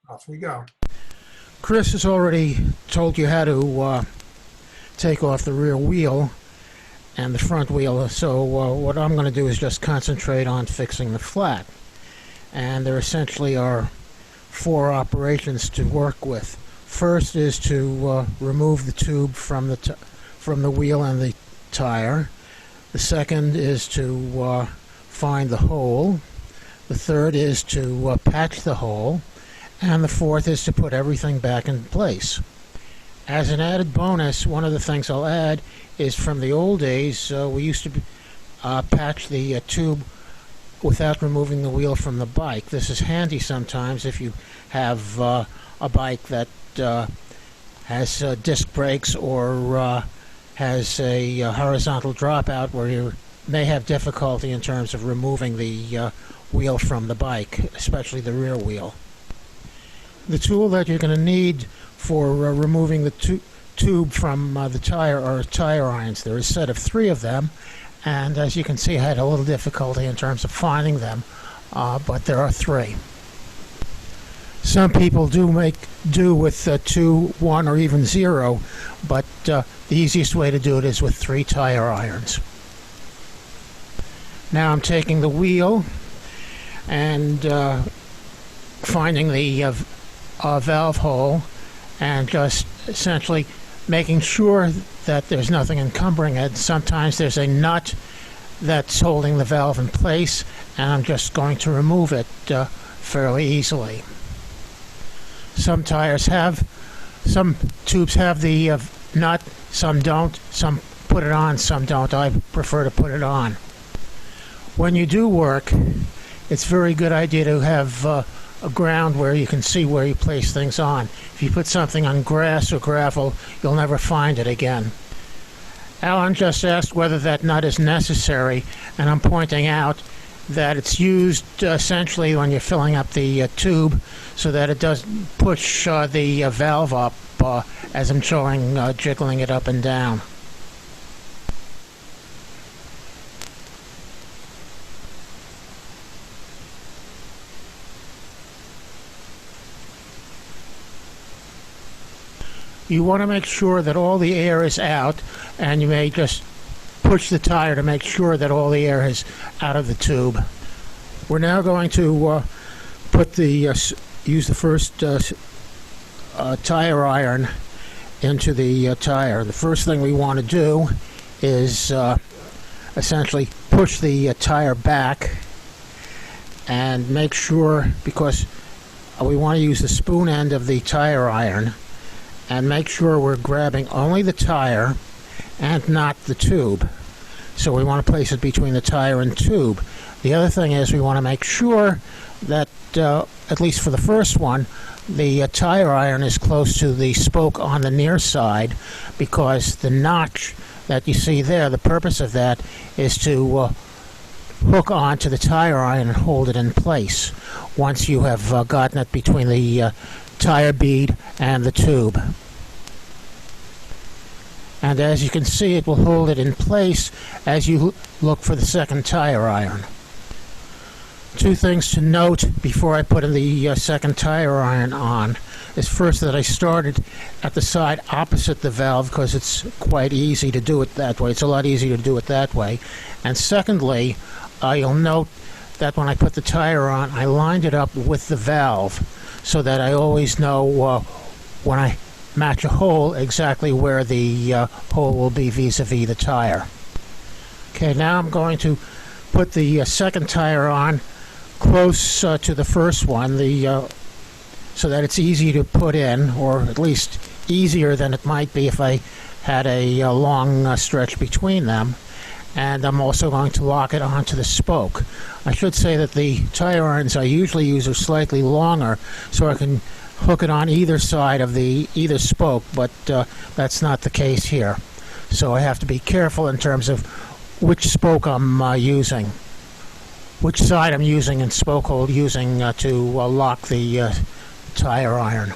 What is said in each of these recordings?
Off we go. Chris has already told you how to take off the rear wheel and the front wheel, so what I'm going to do is just concentrate on fixing the flat. And there essentially are four operations to work with. First is to remove the tube from the wheel and the tire. The second is to find the hole. The third is to patch the hole. And the fourth is to put everything back in place. As an added bonus, one of the things I'll add is from the old days, we used to patch the tube without removing the wheel from the bike. This is handy sometimes if you have a bike that has disc brakes or has a horizontal dropout where you may have difficulty in terms of removing the wheel from the bike, especially the rear wheel. The tool that you're going to need for removing the tube from the tire are tire irons. There is a set of 3 of them, and as you can see I had a little difficulty in terms of finding them, but there are 3. Some people do make do with 2, 1, or even 0, but the easiest way to do it is with 3 tire irons. Now I'm taking the wheel and finding the valve hole and just essentially making sure that there's nothing encumbering it. Sometimes there's a nut that's holding the valve in place, and I'm just going to remove it fairly easily. Some tubes have the nut, some don't, some put it on, some don't. I prefer to put it on. When you do work, it's a very good idea to have a ground where you can see where you place things on. If you put something on grass or gravel, you'll never find it again. Alan just asked whether that nut is necessary, and I'm pointing out that it's used essentially when you're filling up the tube so that it doesn't push the valve up as I'm showing, jiggling it up and down. You want to make sure that all the air is out, and you may just push the tire to make sure that all the air is out of the tube. We're now going to use the first tire iron into the tire. The first thing we want to do is essentially push the tire back and make sure, because we want to use the spoon end of the tire iron, and make sure we're grabbing only the tire and not the tube. So we want to place it between the tire and tube. The other thing is we want to make sure that, at least for the first one, the tire iron is close to the spoke on the near side, because the notch that you see there, the purpose of that is to hook onto the tire iron and hold it in place once you have gotten it between the tire bead and the tube. And as you can see, it will hold it in place as you look for the second tire iron. 2 things to note before I put in the second tire iron on is, first, that I started at the side opposite the valve because it's quite easy to do it that way. It's a lot easier to do it that way. And secondly, you'll note that when I put the tire on, I lined it up with the valve, so that I always know when I match a hole exactly where the hole will be vis-a-vis the tire. Okay, now I'm going to put the second tire on close to the first one, so that it's easy to put in, or at least easier than it might be if I had a long stretch between them. And I'm also going to lock it onto the spoke. I should say that the tire irons I usually use are slightly longer, so I can hook it on either side of either spoke, but that's not the case here. So I have to be careful in terms of which spoke I'm using, which side I'm using and spoke hole using to lock the tire iron.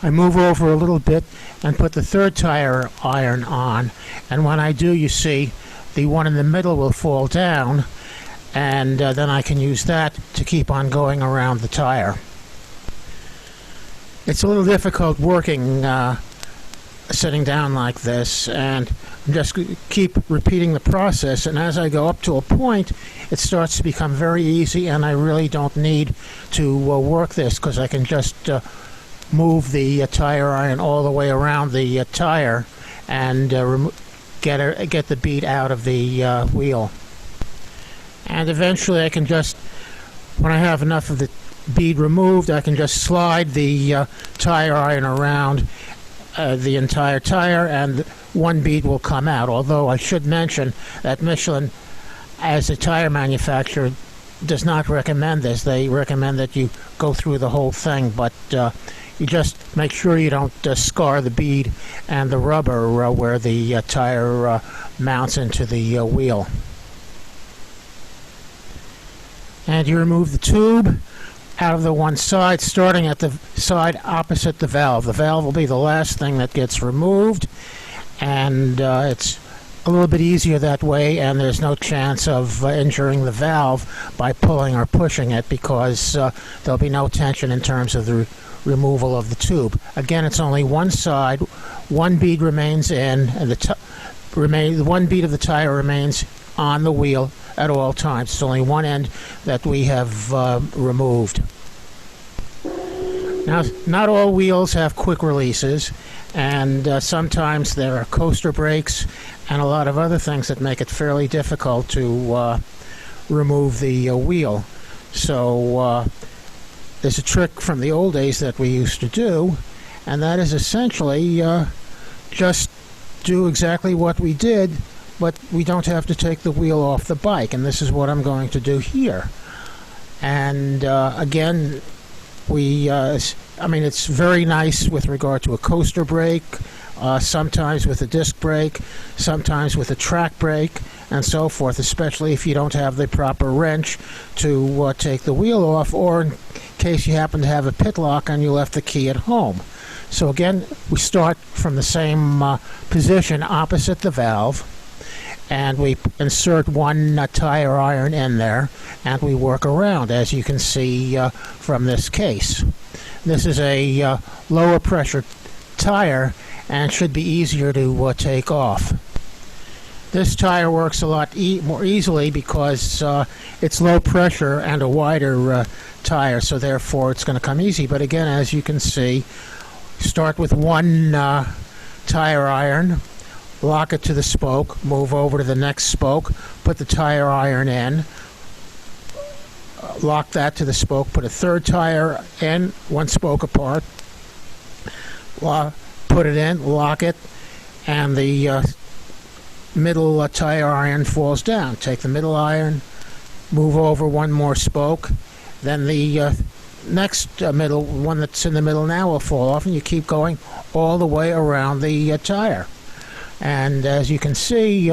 I move over a little bit and put the third tire iron on, and when I do, you see, the one in the middle will fall down, and then I can use that to keep on going around the tire. It's a little difficult working sitting down like this, and just keep repeating the process, and as I go up to a point it starts to become very easy, and I really don't need to work this because I can just move the tire iron all the way around the tire and get the bead out of the wheel. And eventually I can just, when I have enough of the bead removed, I can just slide the tire iron around the entire tire and one bead will come out. Although I should mention that Michelin, as a tire manufacturer, does not recommend this. They recommend that you go through the whole thing, but you just make sure you don't scar the bead and the rubber where the tire mounts into the wheel. And you remove the tube out of the one side, starting at the side opposite the valve. The valve will be the last thing that gets removed, and it's a little bit easier that way, and there's no chance of injuring the valve by pulling or pushing it, because there'll be no tension in terms of the removal of the tube. Again, it's only one side, one bead remains in, and the one bead of the tire remains on the wheel at all times. It's only one end that we have removed. Now, not all wheels have quick releases, and sometimes there are coaster brakes and a lot of other things that make it fairly difficult to remove the wheel. So there's a trick from the old days that we used to do, and that is essentially just do exactly what we did, but we don't have to take the wheel off the bike, and this is what I'm going to do here. And again, I mean, it's very nice with regard to a coaster brake, sometimes with a disc brake, sometimes with a track brake, and so forth, especially if you don't have the proper wrench to take the wheel off, or in case you happen to have a pit lock and you left the key at home. So again, we start from the same position opposite the valve, and we insert one tire iron in there, and we work around, as you can see from this case. This is a lower pressure tire and should be easier to take off. This tire works a lot more easily because it's low pressure and a wider tire, so therefore it's going to come easy. But again, as you can see, start with one tire iron, lock it to the spoke, move over to the next spoke, put the tire iron in, lock that to the spoke, put a third tire in, one spoke apart, put it in, lock it, and the middle tire iron falls down. Take the middle iron, move over one more spoke, then the next middle one that's in the middle now will fall off, and you keep going all the way around the tire. And as you can see,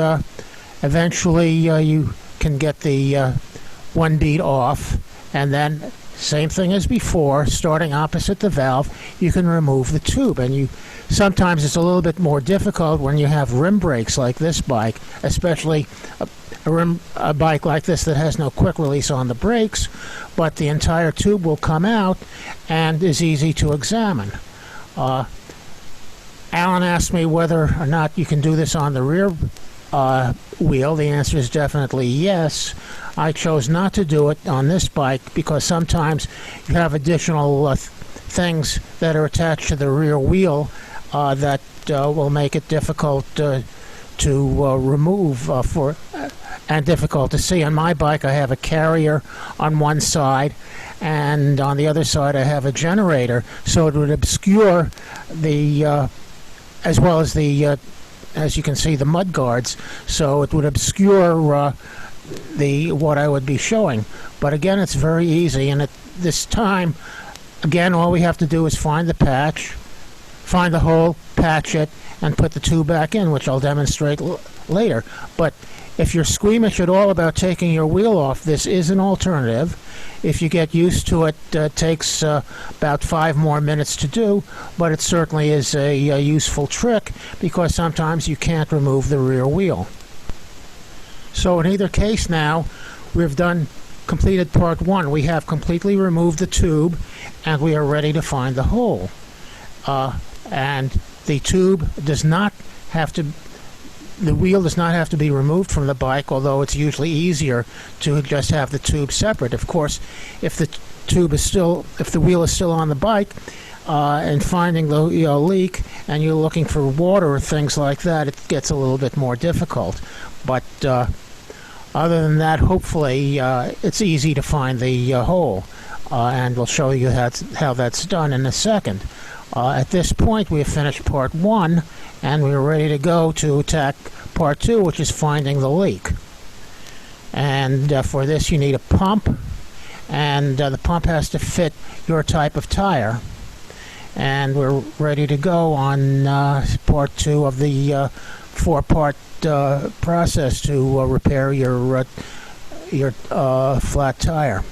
eventually you can get the one bead off, and then same thing as before, starting opposite the valve, you can remove the tube. And sometimes it's a little bit more difficult when you have rim brakes like this bike, especially a bike like this that has no quick release on the brakes, but the entire tube will come out and is easy to examine. Alan asked me whether or not you can do this on the rear wheel. The answer is definitely yes. I chose not to do it on this bike because sometimes you have additional things that are attached to the rear wheel that will make it difficult to remove and difficult to see. On my bike, I have a carrier on one side, and on the other side I have a generator, so it would obscure the as well as the as you can see, the mud guards, so it would obscure what I would be showing. But again, it's very easy, and at this time, again, all we have to do is find the patch, find the hole, patch it, and put the tube back in, which I'll demonstrate later. But if you're squeamish at all about taking your wheel off, this is an alternative. If you get used to it, it takes about 5 more minutes to do, but it certainly is a useful trick because sometimes you can't remove the rear wheel. So in either case now, we've completed part 1. We have completely removed the tube, and we are ready to find the hole. and the tube does not have to. The wheel does not have to be removed from the bike, although it's usually easier to just have the tube separate. Of course, if the wheel is still on the bike, and finding the leak, and you're looking for water or things like that, it gets a little bit more difficult. But other than that, hopefully, it's easy to find the hole, and we'll show you how that's done in a second. At this point, we have finished part 1, and we're ready to go to attack part 2, which is finding the leak. And for this, you need a pump, and the pump has to fit your type of tire. And we're ready to go on part 2 of the 4-part process to repair your flat tire.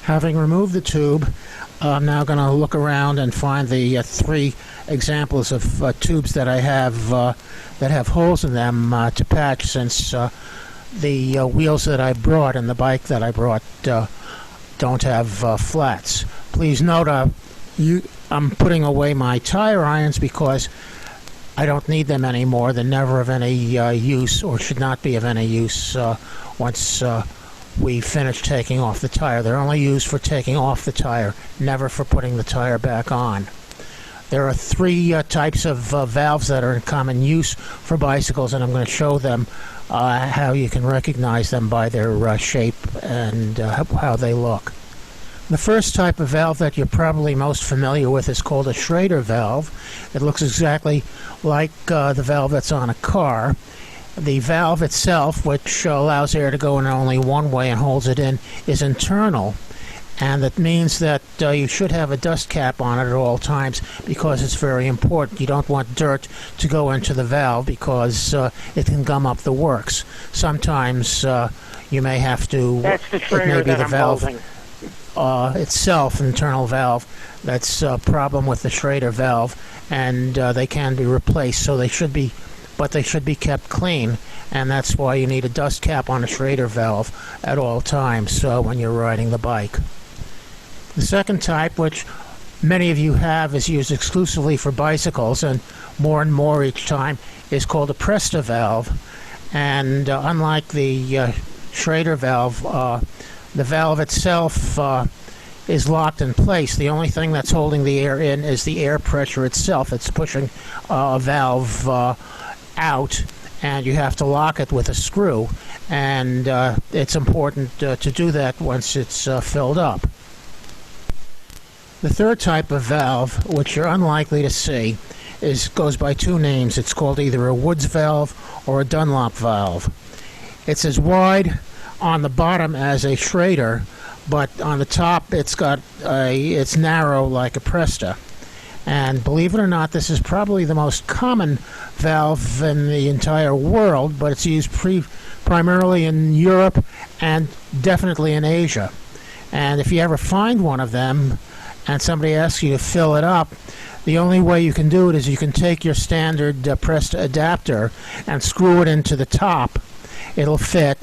Having removed the tube, I'm now going to look around and find the 3 examples of tubes that I have that have holes in them to patch, since the wheels that I brought and the bike that I brought don't have flats. Please note, I'm putting away my tire irons because I don't need them anymore. They're never of any use, or should not be of any use once we finish taking off the tire. They're only used for taking off the tire, never for putting the tire back on. There are 3 types of valves that are in common use for bicycles, and I'm going to show them how you can recognize them by their shape and how they look. The first type of valve that you're probably most familiar with is called a Schrader valve. It looks exactly like the valve that's on a car. The valve itself, which allows air to go in only one way and holds it in, is internal. And that means that you should have a dust cap on it at all times, because it's very important. You don't want dirt to go into the valve, because it can gum up the works. Sometimes you may have to... That's the Schrader that I'm holding. Itself, internal valve, that's a problem with the Schrader valve, and they can be replaced, so they should be kept clean, and that's why you need a dust cap on a Schrader valve at all times when you're riding the bike. The second type, which many of you have, is used exclusively for bicycles, and more each time, is called a Presta valve. And unlike the Schrader valve, the valve itself is locked in place. The only thing that's holding the air in is the air pressure itself. It's pushing a valve out, and you have to lock it with a screw. And it's important to do that once it's filled up. The third type of valve, which you're unlikely to see, goes by 2 names. It's called either a Woods valve or a Dunlop valve. It's as wide on the bottom as a Schrader, but on the top it's narrow like a Presta. And believe it or not, this is probably the most common valve in the entire world, but it's used primarily in Europe and definitely in Asia. And if you ever find one of them and somebody asks you to fill it up, the only way you can do it is you can take your standard Presta adapter and screw it into the top. It'll fit,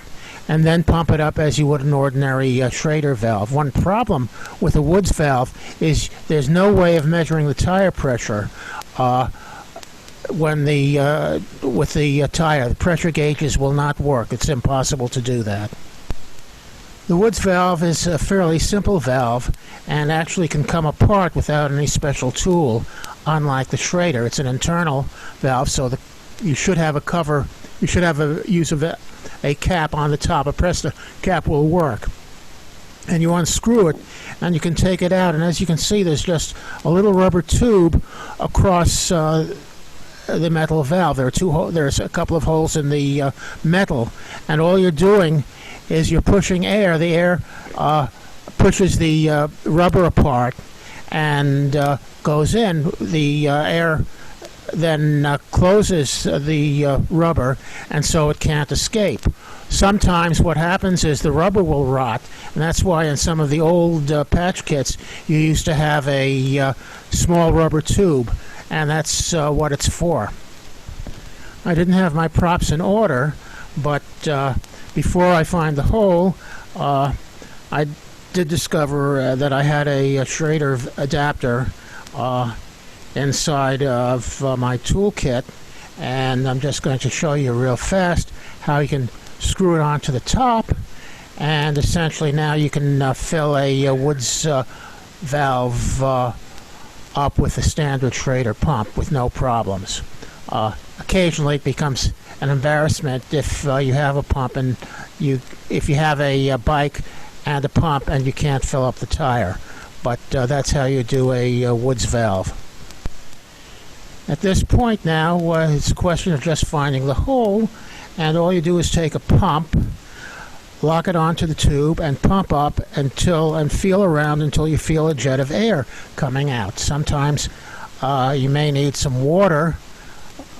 and then pump it up as you would an ordinary Schrader valve. One problem with a Woods valve is there's no way of measuring the tire pressure with the tire. The pressure gauges will not work. It's impossible to do that. The Woods valve is a fairly simple valve and actually can come apart without any special tool, unlike the Schrader. It's an internal valve, so you should have a cover. You should have a cap on the top. A Presta cap will work. And you unscrew it, and you can take it out. And as you can see, there's just a little rubber tube across the metal valve. There's a couple of holes in the metal, and all you're doing is you're pushing air. The air pushes the rubber apart and goes in. The air then closes the rubber, and so it can't escape. Sometimes what happens is the rubber will rot, and that's why in some of the old patch kits you used to have a small rubber tube, and that's what it's for. I didn't have my props in order, but before I find the hole, I did discover that I had a Schrader adapter inside of my toolkit, and I'm just going to show you real fast how you can screw it onto the top, and essentially now you can fill a Woods valve up with a standard Schrader pump with no problems. Occasionally it becomes an embarrassment if you have a pump and if you have a bike and a pump and you can't fill up the tire, but that's how you do a Woods valve. At this point now, it's a question of just finding the hole, and all you do is take a pump, lock it onto the tube, and pump up and feel around until you feel a jet of air coming out. Sometimes you may need some water,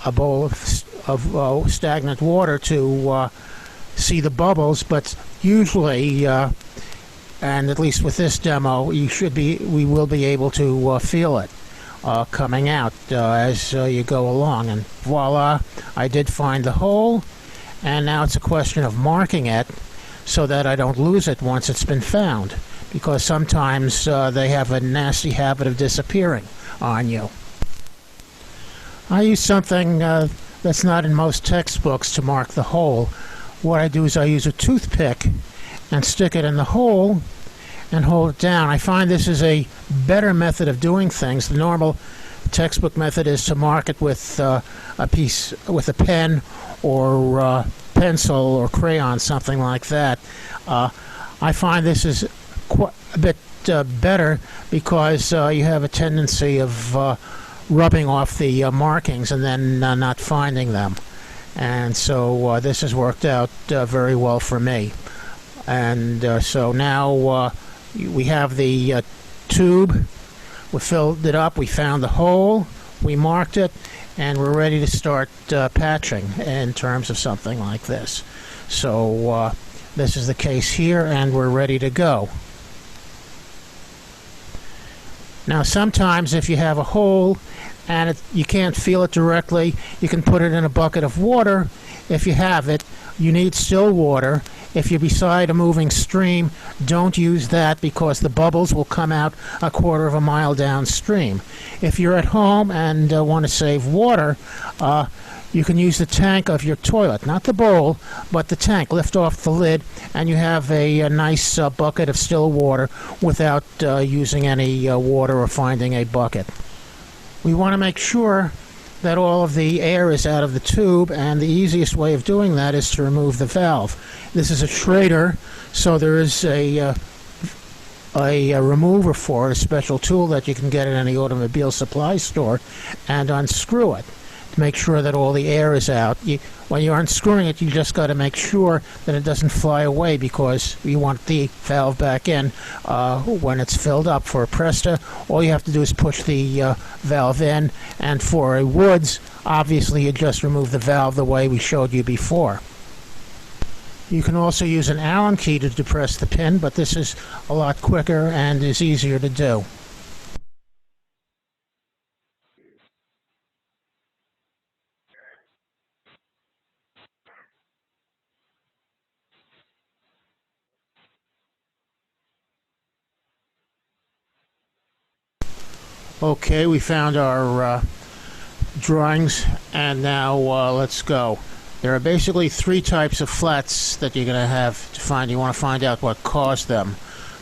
a bowl of stagnant water to see the bubbles, but usually, and at least with this demo, we will be able to feel it coming out as you go along. And voila, I did find the hole, and now it's a question of marking it so that I don't lose it once it's been found, because sometimes they have a nasty habit of disappearing on you. I use something that's not in most textbooks to mark the hole. What I do is I use a toothpick and stick it in the hole and hold it down. I find this is a better method of doing things. The normal textbook method is to mark it with a pen or pencil or crayon, something like that. I find this is a bit better because you have a tendency of rubbing off the markings and then not finding them. And so this has worked out very well for me. And so now we have the tube, we filled it up, we found the hole, we marked it, and we're ready to start patching in terms of something like this. So this is the case here, and we're ready to go. Now sometimes if you have a hole and you can't feel it directly, you can put it in a bucket of water. If you have it, you need still water. If you're beside a moving stream, don't use that because the bubbles will come out a quarter of a mile downstream. If you're at home and want to save water, you can use the tank of your toilet, not the bowl, but the tank. Lift off the lid, and you have a nice bucket of still water without using any water or finding a bucket. We want to make sure that all of the air is out of the tube, and the easiest way of doing that is to remove the valve. This is a Schrader, so there is a remover for it, a special tool that you can get at any automobile supply store, and unscrew it to make sure that all the air is out. When you're unscrewing it, you just got to make sure that it doesn't fly away, because you want the valve back in when it's filled up. For a Presta, all you have to do is push the valve in, and for a Woods, obviously you just remove the valve the way we showed you before. You can also use an Allen key to depress the pin, but this is a lot quicker and is easier to do. Okay, we found our drawings, and now let's go. There are basically three types of flats that you're going to have to find. You want to find out what caused them.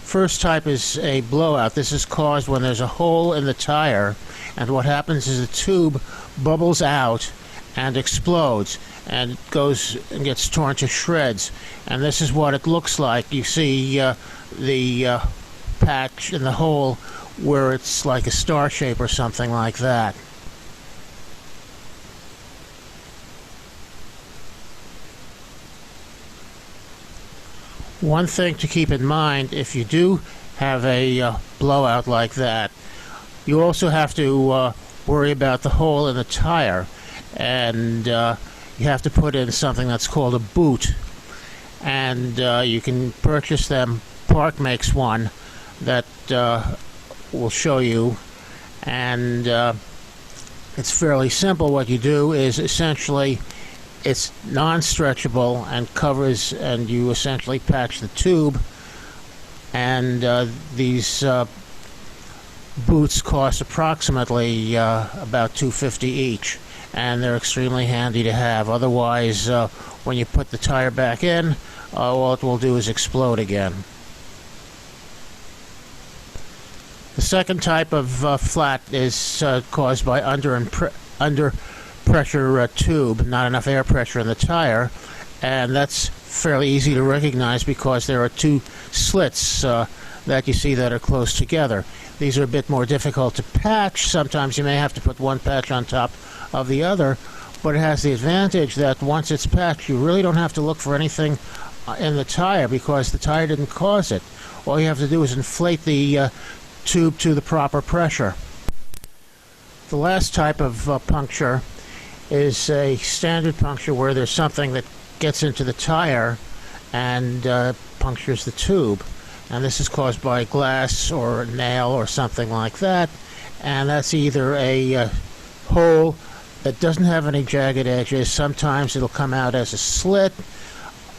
First type is a blowout. This is caused when there's a hole in the tire, and what happens is the tube bubbles out and explodes, and it goes and gets torn to shreds. And this is what it looks like. You see the patch in the hole where it's like a star shape or something like that. One thing to keep in mind, if you do have a blowout like that, you also have to worry about the hole in the tire, and you have to put in something that's called a boot, and you can purchase them. Park makes one that will show you, and it's fairly simple. What you do is essentially it's non-stretchable and covers, and you essentially patch the tube, and these boots cost approximately about $2.50 each, and they're extremely handy to have. Otherwise, when you put the tire back in, all it will do is explode again. The second type of flat is caused by under pressure tube, not enough air pressure in the tire, and that's fairly easy to recognize because there are two slits that you see that are close together. These are a bit more difficult to patch. Sometimes you may have to put one patch on top of the other, but it has the advantage that once it's patched, you really don't have to look for anything in the tire because the tire didn't cause it. All you have to do is inflate the tube to the proper pressure. The last type of puncture is a standard puncture where there's something that gets into the tire and punctures the tube, and this is caused by glass or a nail or something like that, and that's either a hole that doesn't have any jagged edges. Sometimes it'll come out as a slit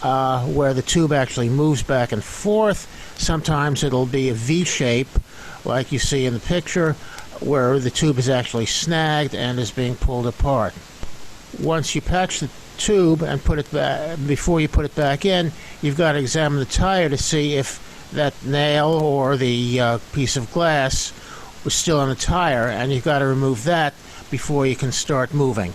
where the tube actually moves back and forth. Sometimes it'll be a V shape like you see in the picture where the tube is actually snagged and is being pulled apart. Once you patch the tube and put it back, before you put it back in, you've got to examine the tire to see if that nail or the piece of glass was still on the tire, and you've got to remove that before you can start moving.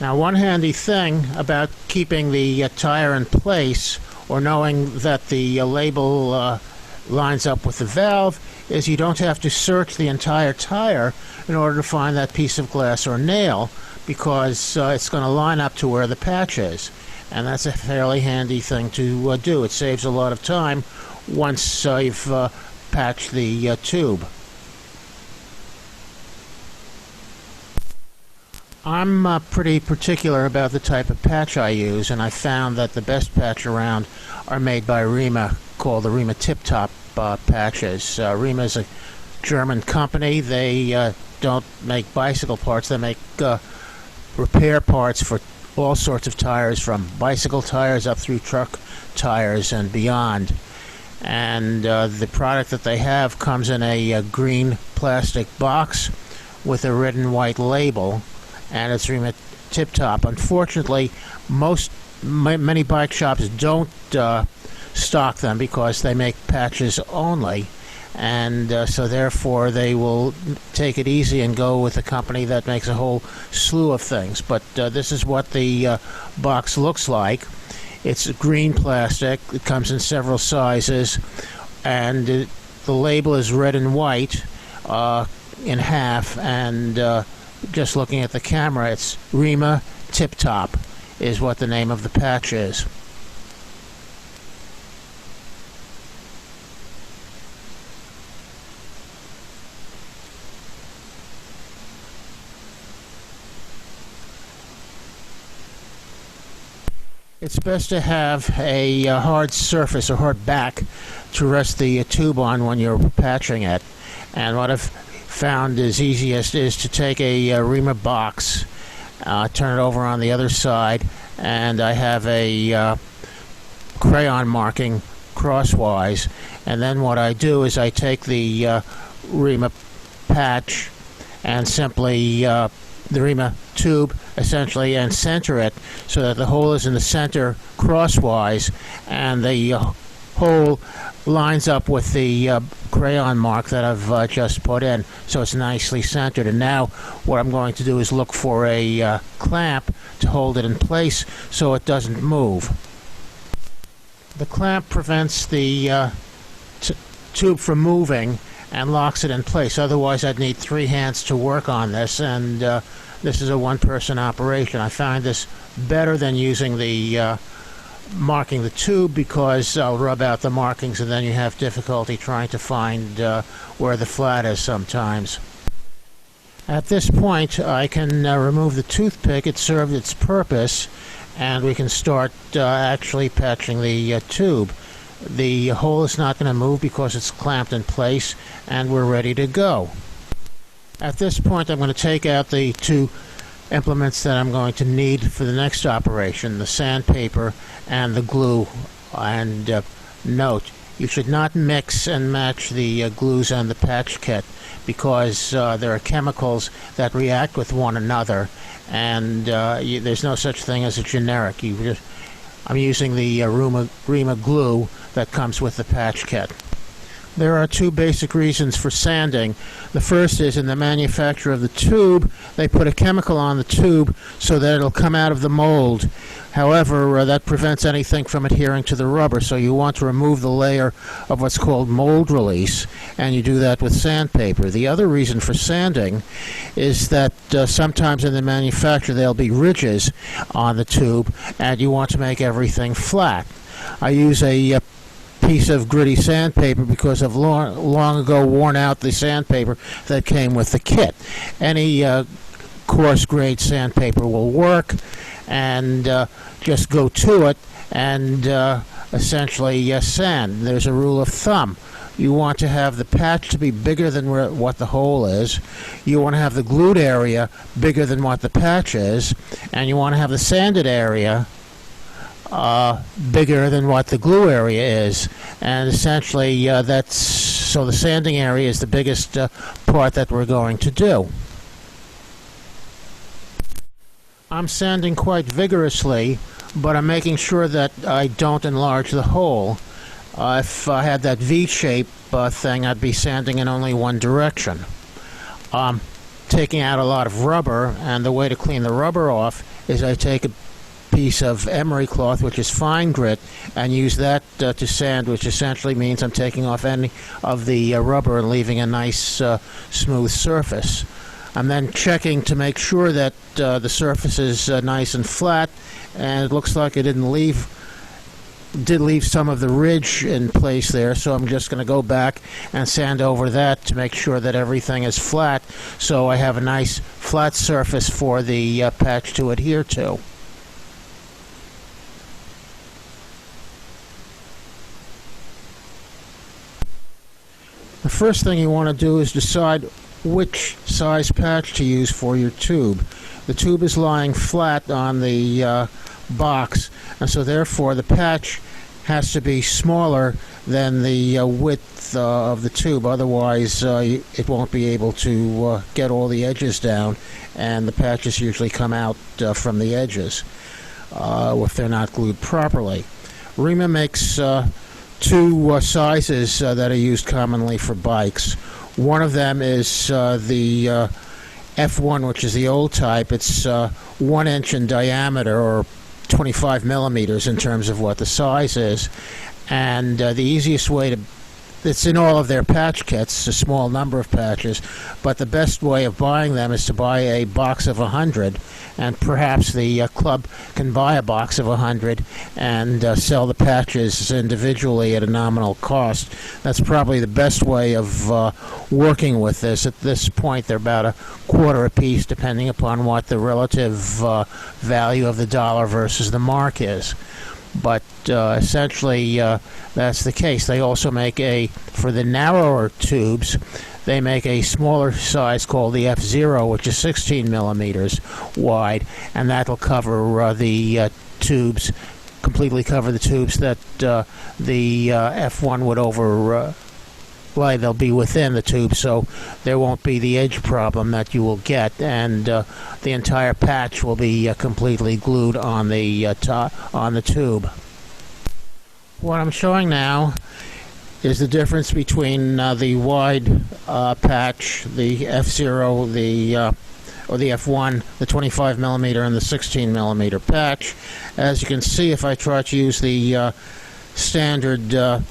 Now, one handy thing about keeping the tire in place or knowing that the label lines up with the valve is you don't have to search the entire tire in order to find that piece of glass or nail, because it's going to line up to where the patch is, and that's a fairly handy thing to do. It saves a lot of time once you've patched the tube. I'm pretty particular about the type of patch I use, and I found that the best patch around are made by Rima, called the Rima Tip Top patches. Rima is a German company. They don't make bicycle parts. They make repair parts for all sorts of tires, from bicycle tires up through truck tires and beyond. And the product that they have comes in a green plastic box with a red and white label, and it's Rima Tip Top. Unfortunately, many bike shops don't stock them because they make patches only, and so therefore they will take it easy and go with a company that makes a whole slew of things. But this is what the box looks like. It's green plastic. It comes in several sizes, and the label is red and white in half, and just looking at the camera, it's Rima Tip Top is what the name of the patch is. It's best to have a hard surface or hard back to rest the tube on when you're patching it. And what I've found is easiest is to take a Rima box, turn it over on the other side, and I have a crayon marking crosswise. And then what I do is I take the Rima patch and simply the Rima tube essentially and center it so that the hole is in the center crosswise, and the hole lines up with the crayon mark that I've just put in, so it's nicely centered. And now what I'm going to do is look for a clamp to hold it in place so it doesn't move. The clamp prevents the tube from moving and locks it in place. Otherwise I'd need 3 hands to work on this, and this is a one-person operation. I find this better than using the marking the tube, because I'll rub out the markings and then you have difficulty trying to find where the flat is sometimes. At this point I can remove the toothpick. It served its purpose, and we can start actually patching the tube. The hole is not going to move because it's clamped in place, and we're ready to go. At this point I'm going to take out the 2 implements that I'm going to need for the next operation, the sandpaper and the glue. And note, You should not mix and match the glues on the patch kit, because there are chemicals that react with one another, and there's no such thing as a generic. I'm using the Rima glue that comes with the patch kit. There are two basic reasons for sanding. The first is, in the manufacture of the tube, they put a chemical on the tube so that it'll come out of the mold. However, that prevents anything from adhering to the rubber, so you want to remove the layer of what's called mold release, and you do that with sandpaper. The other reason for sanding is that sometimes in the manufacture there'll be ridges on the tube, and you want to make everything flat. I use a piece of gritty sandpaper because I've long ago worn out the sandpaper that came with the kit. Any coarse grade sandpaper will work, and just go to it and essentially sand. There's a rule of thumb. You want to have the patch to be bigger than what the hole is. You want to have the glued area bigger than what the patch is, and you want to have the sanded area bigger than what the glue area is. And essentially so the sanding area is the biggest part that we're going to do. I'm sanding quite vigorously, but I'm making sure that I don't enlarge the hole. If I had that V-shape thing, I'd be sanding in only one direction. Taking out a lot of rubber, and the way to clean the rubber off is I take a piece of emery cloth, which is fine grit, and use that to sand, which essentially means I'm taking off any of the rubber and leaving a nice smooth surface. I'm then checking to make sure that the surface is nice and flat, and it looks like it did leave some of the ridge in place there, so I'm just going to go back and sand over that to make sure that everything is flat, so I have a nice flat surface for the patch to adhere to. The first thing you want to do is decide which size patch to use for your tube. The tube is lying flat on the box, and so therefore the patch has to be smaller than the width of the tube. Otherwise it won't be able to get all the edges down, and the patches usually come out from the edges if they're not glued properly. Rima makes two sizes that are used commonly for bikes. One of them is the F1, which is the old type. It's 1 inch in diameter, or 25 millimeters in terms of what the size is. And the easiest way to... It's in all of their patch kits, a small number of patches, but the best way of buying them is to buy a box of 100, and perhaps the club can buy a box of 100 and sell the patches individually at a nominal cost. That's probably the best way of working with this. At this point, they're about a quarter a piece, depending upon what the relative value of the dollar versus the mark is. But essentially that's the case. They also make for the narrower tubes, they make a smaller size called the F0, which is 16 millimeters wide, and that'll cover the tubes, completely cover the tubes that the F1 would overlay. They'll be within the tube, so there won't be the edge problem that you will get, and the entire patch will be completely glued on the tube. What I'm showing now is the difference between the wide patch, the F0, or the F1, the 25 millimeter, and the 16 millimeter patch. As you can see, if I try to use the standard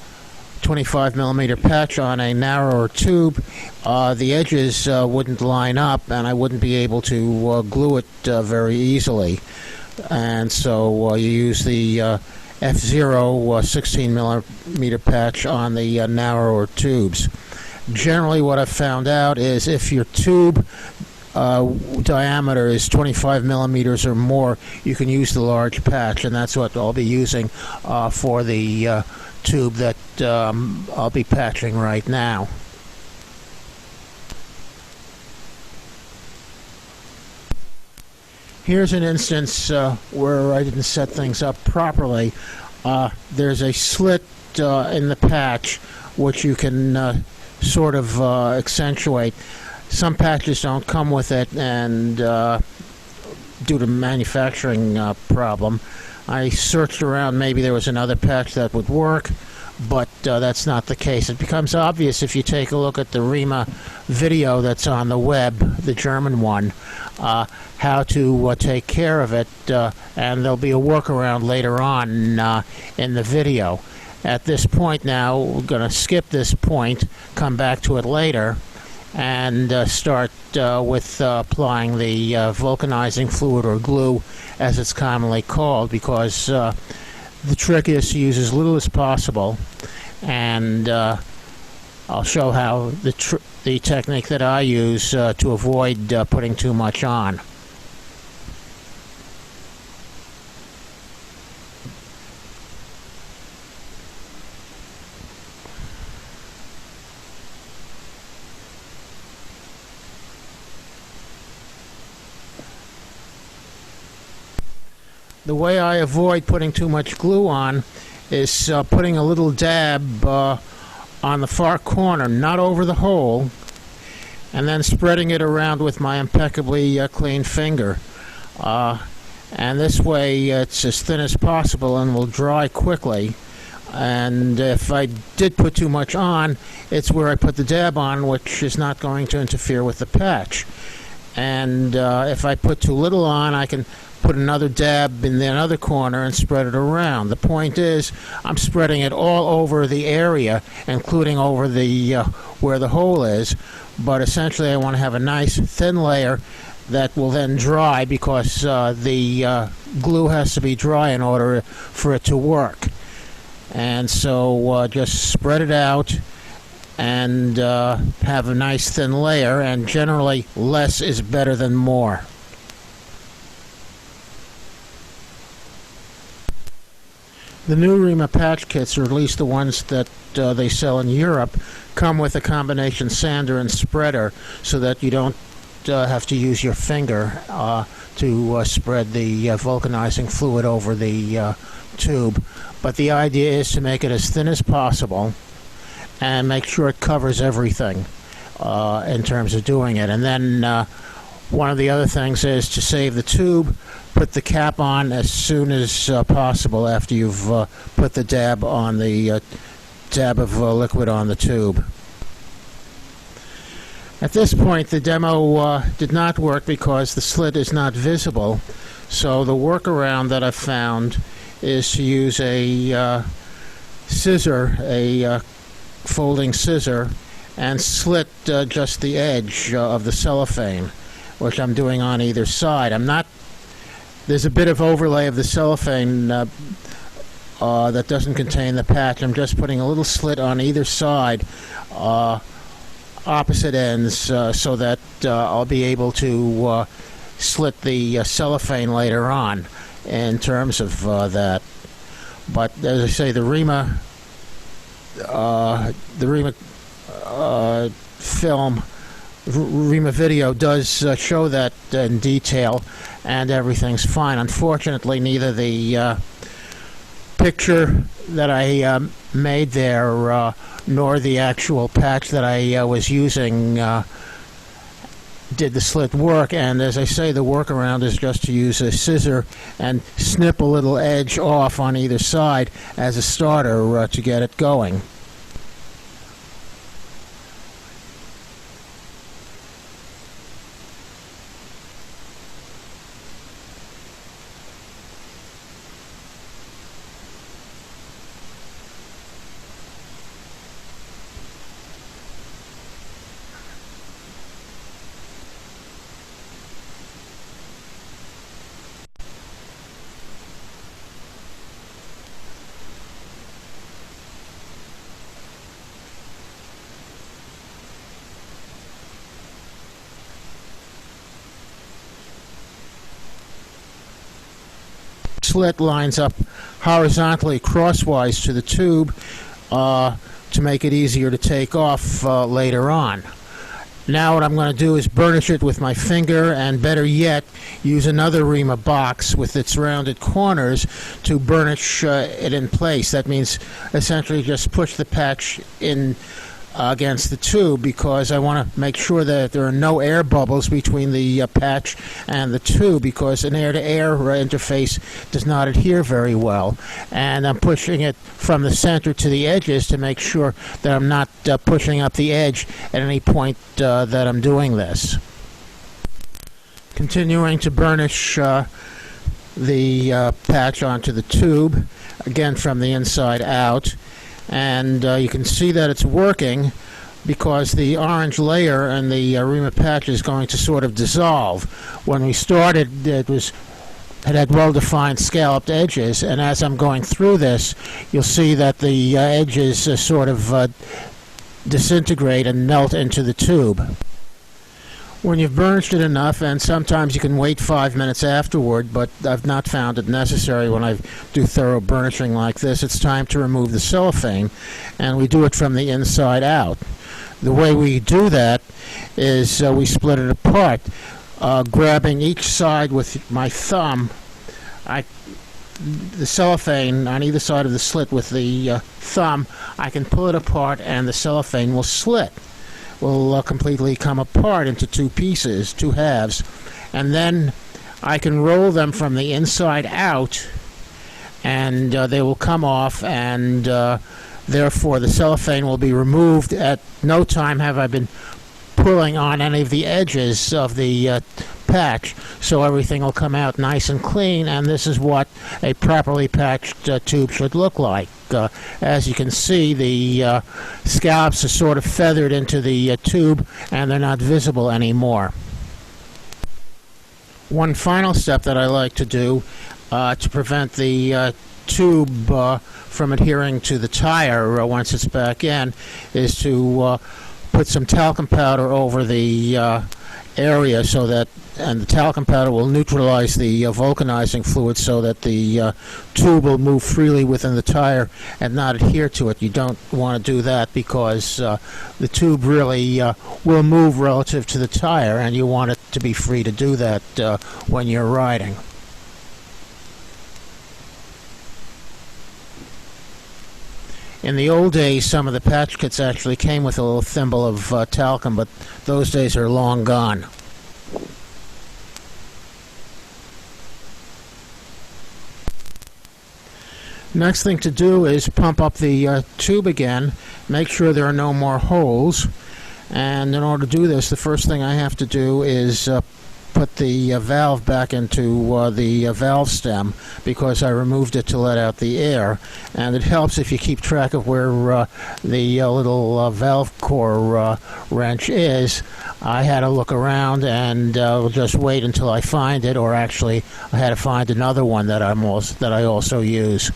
25 millimeter patch on a narrower tube, the edges wouldn't line up, and I wouldn't be able to glue it very easily. And so you use the F0 16 millimeter patch on the narrower tubes. Generally, what I've found out is if your tube diameter is 25 millimeters or more, you can use the large patch, and that's what I'll be using for the tube that I'll be patching right now. Here's an instance where I didn't set things up properly. There's a slit in the patch which you can sort of accentuate. Some patches don't come with it, and due to manufacturing problem, I searched around. Maybe there was another patch that would work, but that's not the case. It becomes obvious if you take a look at the Rima video that's on the web, the German one, how to take care of it, and there'll be a workaround later on in the video. At this point now, we're going to skip this point, come back to it later, and start with applying the vulcanizing fluid, or glue as it's commonly called, because the trick is to use as little as possible, and I'll show how the technique that I use to avoid putting too much on. The way I avoid putting too much glue on is putting a little dab on the far corner, not over the hole, and then spreading it around with my impeccably clean finger. And this way it's as thin as possible and will dry quickly. And if I did put too much on, it's where I put the dab on, which is not going to interfere with the patch. And if I put too little on, I can put another dab in the other corner and spread it around. The point is, I'm spreading it all over the area, including over the where the hole is, but essentially I want to have a nice thin layer that will then dry, because the glue has to be dry in order for it to work. And so just spread it out and have a nice thin layer, and generally less is better than more. The new Rima patch kits, or at least the ones that they sell in Europe, come with a combination sander and spreader, so that you don't have to use your finger to spread the vulcanizing fluid over the tube. But the idea is to make it as thin as possible and make sure it covers everything in terms of doing it. And then one of the other things is to save the tube, put the cap on as soon as possible after you've put the dab on the dab of liquid on the tube. At this point, the demo did not work because the slit is not visible, so the workaround that I've found is to use a scissor, a folding scissor, and slit just the edge of the cellophane, which I'm doing on either side. There's a bit of overlay of the cellophane that doesn't contain the patch. I'm just putting a little slit on either side, opposite ends, so that I'll be able to slit the cellophane later on in terms of that. But as I say, the Rima film, Rima video does show that in detail, and everything's fine. Unfortunately, neither the picture that I made there nor the actual patch that I was using did the slit work. And as I say, the workaround is just to use a scissor and snip a little edge off on either side as a starter to get it going. Slit lines up horizontally crosswise to the tube to make it easier to take off later on. Now what I'm going to do is burnish it with my finger, and better yet, use another Rima box with its rounded corners to burnish it in place. That means essentially just push the patch in against the tube, because I want to make sure that there are no air bubbles between the patch and the tube, because an air-to-air interface does not adhere very well. And I'm pushing it from the center to the edges to make sure that I'm not pushing up the edge at any point that I'm doing this. Continuing to burnish the patch onto the tube, again from the inside out. And you can see that it's working, because the orange layer and the Rima patch is going to sort of dissolve. When we started, it had well-defined scalloped edges, and as I'm going through this, you'll see that the edges sort of disintegrate and melt into the tube. When you've burnished it enough, and sometimes you can wait 5 minutes afterward, but I've not found it necessary when I do thorough burnishing like this, it's time to remove the cellophane, and we do it from the inside out. The way we do that is we split it apart, grabbing each side with my thumb. The cellophane on either side of the slit with the thumb, I can pull it apart and the cellophane will slit. Will completely come apart into two pieces, two halves, and then I can roll them from the inside out, and they will come off, and therefore the cellophane will be removed. At no time have I been pulling on any of the edges of the patch, so everything will come out nice and clean, and this is what a properly patched tube should look like. As you can see, the scallops are sort of feathered into the tube, and they're not visible anymore. One final step that I like to do to prevent the tube from adhering to the tire once it's back in is to put some talcum powder over the area, so that, and the talcum powder will neutralize the vulcanizing fluid, so that the tube will move freely within the tire and not adhere to it. You don't want to do that, because the tube really will move relative to the tire, and you want it to be free to do that when you're riding. In the old days, some of the patch kits actually came with a little thimble of talcum, but those days are long gone. Next thing to do is pump up the tube again, make sure there are no more holes, and in order to do this, the first thing I have to do is put the valve back into the valve stem, because I removed it to let out the air, and it helps if you keep track of where the little valve core wrench is. I had to look around and just wait until I find it, or actually I had to find another one that I also use.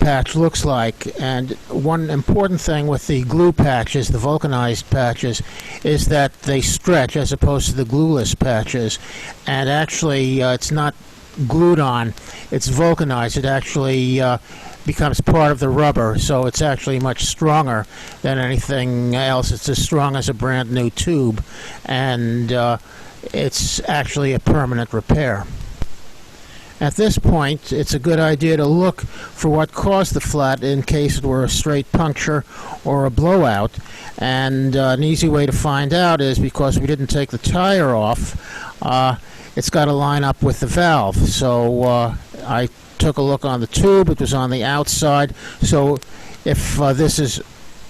patch looks like. And one important thing with the glue patches, the vulcanized patches, is that they stretch as opposed to the glueless patches. And actually, it's not glued on, it's vulcanized. It actually becomes part of the rubber, so it's actually much stronger than anything else. It's as strong as a brand new tube, and it's actually a permanent repair. At this point, it's a good idea to look for what caused the flat in case it were a straight puncture or a blowout. And an easy way to find out is, because we didn't take the tire off, it's got to line up with the valve. So I took a look on the tube. It was on the outside. So if this is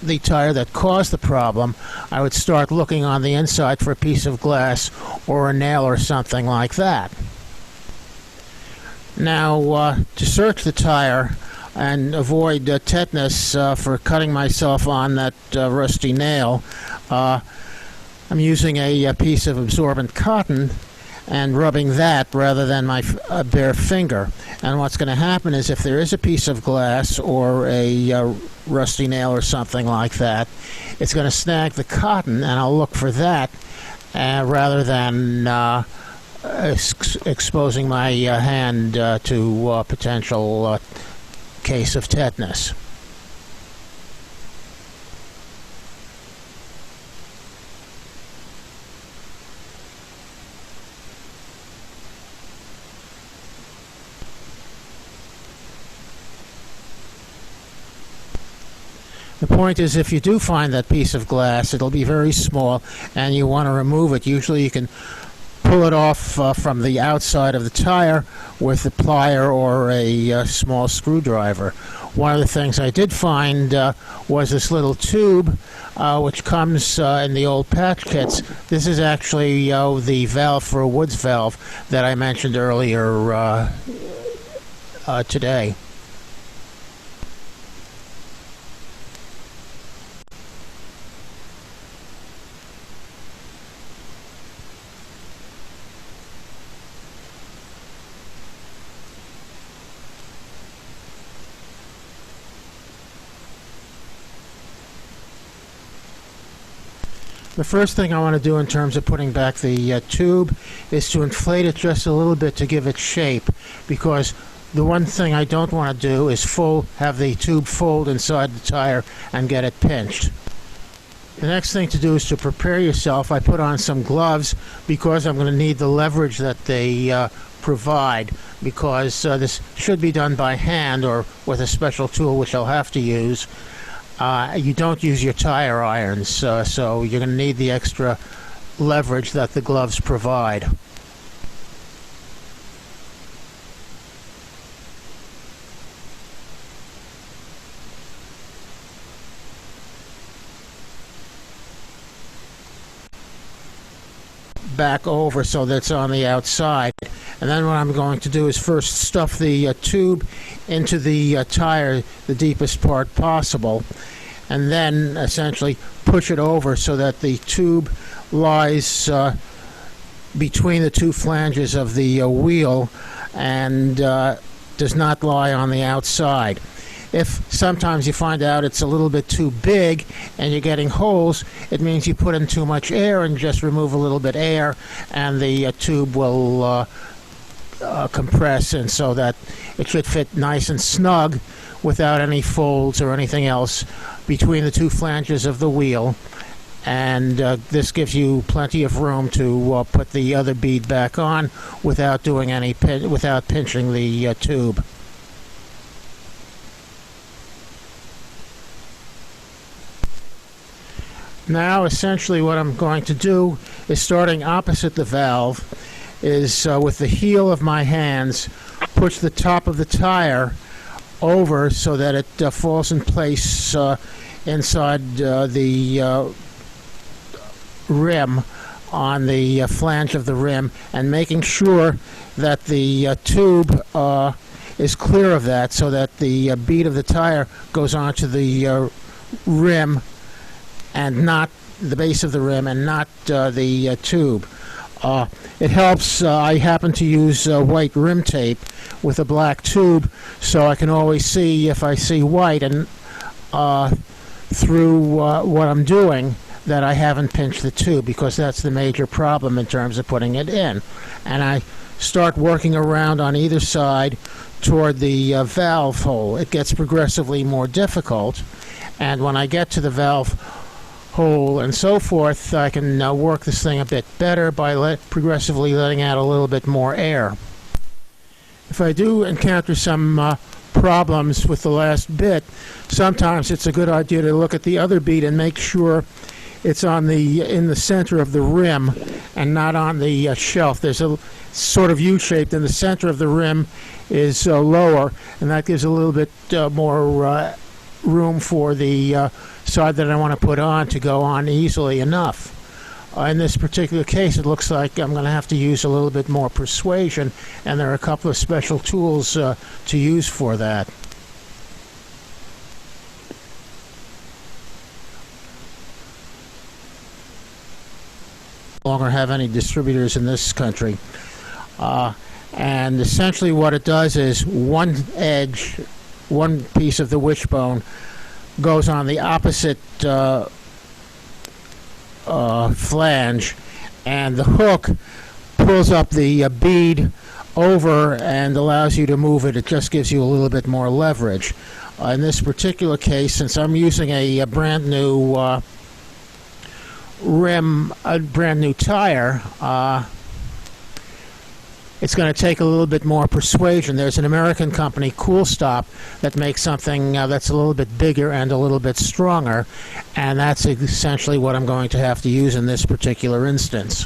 the tire that caused the problem, I would start looking on the inside for a piece of glass or a nail or something like that. Now, to search the tire and avoid tetanus for cutting myself on that rusty nail, I'm using a piece of absorbent cotton and rubbing that rather than my bare finger. And what's going to happen is, if there is a piece of glass or a rusty nail or something like that, it's going to snag the cotton, and I'll look for that rather than exposing my hand to a potential case of tetanus. The point is, if you do find that piece of glass, it'll be very small, and you want to remove it. Usually you can pull it off from the outside of the tire with a plier or a small screwdriver. One of the things I did find was this little tube, which comes in the old patch kits. This is actually the valve for a Woods valve that I mentioned earlier today. The first thing I want to do in terms of putting back the tube is to inflate it just a little bit to give it shape, because the one thing I don't want to do is have the tube fold inside the tire and get it pinched. The next thing to do is to prepare yourself. I put on some gloves because I'm going to need the leverage that they provide, because this should be done by hand or with a special tool, which I'll have to use. You don't use your tire irons, so you're going to need the extra leverage that the gloves provide. Back over so that's on the outside. And then what I'm going to do is first stuff the tube into the tire, the deepest part possible, and then essentially push it over so that the tube lies between the two flanges of the wheel and does not lie on the outside. If sometimes you find out it's a little bit too big and you're getting holes, it means you put in too much air, and just remove a little bit air and the tube will compress, and so that it should fit nice and snug without any folds or anything else between the two flanges of the wheel. And this gives you plenty of room to put the other bead back on without doing without pinching the tube. Now, essentially what I'm going to do is, starting opposite the valve, is with the heel of my hands, push the top of the tire over so that it falls in place inside the rim, on the flange of the rim, and making sure that the tube is clear of that, so that the bead of the tire goes onto the rim and not the base of the rim, and not the tube. It helps. I happen to use white rim tape with a black tube, so I can always see if I see white and through what I'm doing that I haven't pinched the tube, because that's the major problem in terms of putting it in. And I start working around on either side toward the valve hole. It gets progressively more difficult, and when I get to the valve hole and so forth, I can work this thing a bit better by progressively letting out a little bit more air. If I do encounter some problems with the last bit, sometimes it's a good idea to look at the other bead and make sure it's in the center of the rim and not on the shelf. There's a sort of U-shaped, and the center of the rim is lower, and that gives a little bit more room for the side that I want to put on to go on easily enough. In this particular case, it looks like I'm going to have to use a little bit more persuasion, and there are a couple of special tools to use for that. No longer have any distributors in this country. And essentially what it does is one piece of the wishbone goes on the opposite flange, and the hook pulls up the bead over and allows you to move it. It just gives you a little bit more leverage. In this particular case, since I'm using a brand new rim, a brand new tire, it's going to take a little bit more persuasion. There's an American company, Cool Stop, that makes something that's a little bit bigger and a little bit stronger, and that's essentially what I'm going to have to use in this particular instance.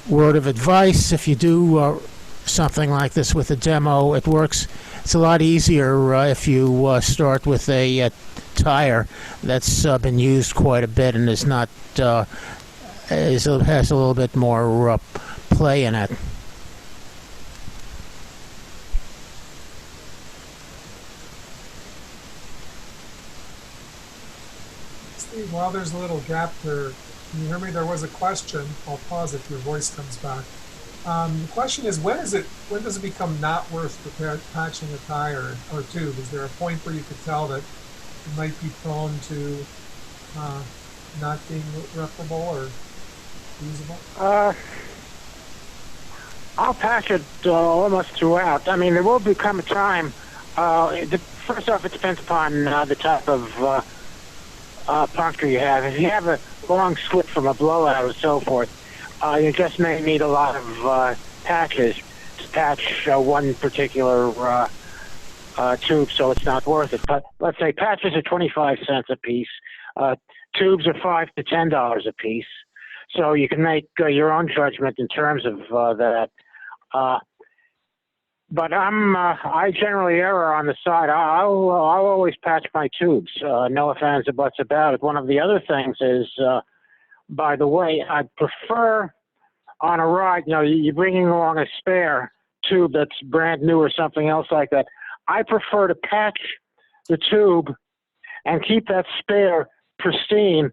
Word of advice: if you do something like this with a demo, it works. It's a lot easier if you start with a tire that's been used quite a bit and is not has a little bit more play in it. Steve, while there's a little gap there, can you hear me? There was a question. I'll pause if your voice comes back. The question is, when does it become not worth patching a tire or tube? Is there a point where you could tell that it might be prone to not being reparable or usable? I'll patch it almost throughout. I mean, there will become a time. First off, it depends upon the type of puncture you have. If you have a long slip from a blowout or so forth, you just may need a lot of patches to patch one particular tube, so it's not worth it. But let's say patches are 25 cents a piece. Tubes are $5 to $10 a piece. So you can make your own judgment in terms of that. But I generally err on the side. I'll always patch my tubes. No ifs, ands, or buts about it. One of the other things is, by the way, I prefer on a ride, you're bringing along a spare tube that's brand new or something else like that. I prefer to patch the tube and keep that spare pristine,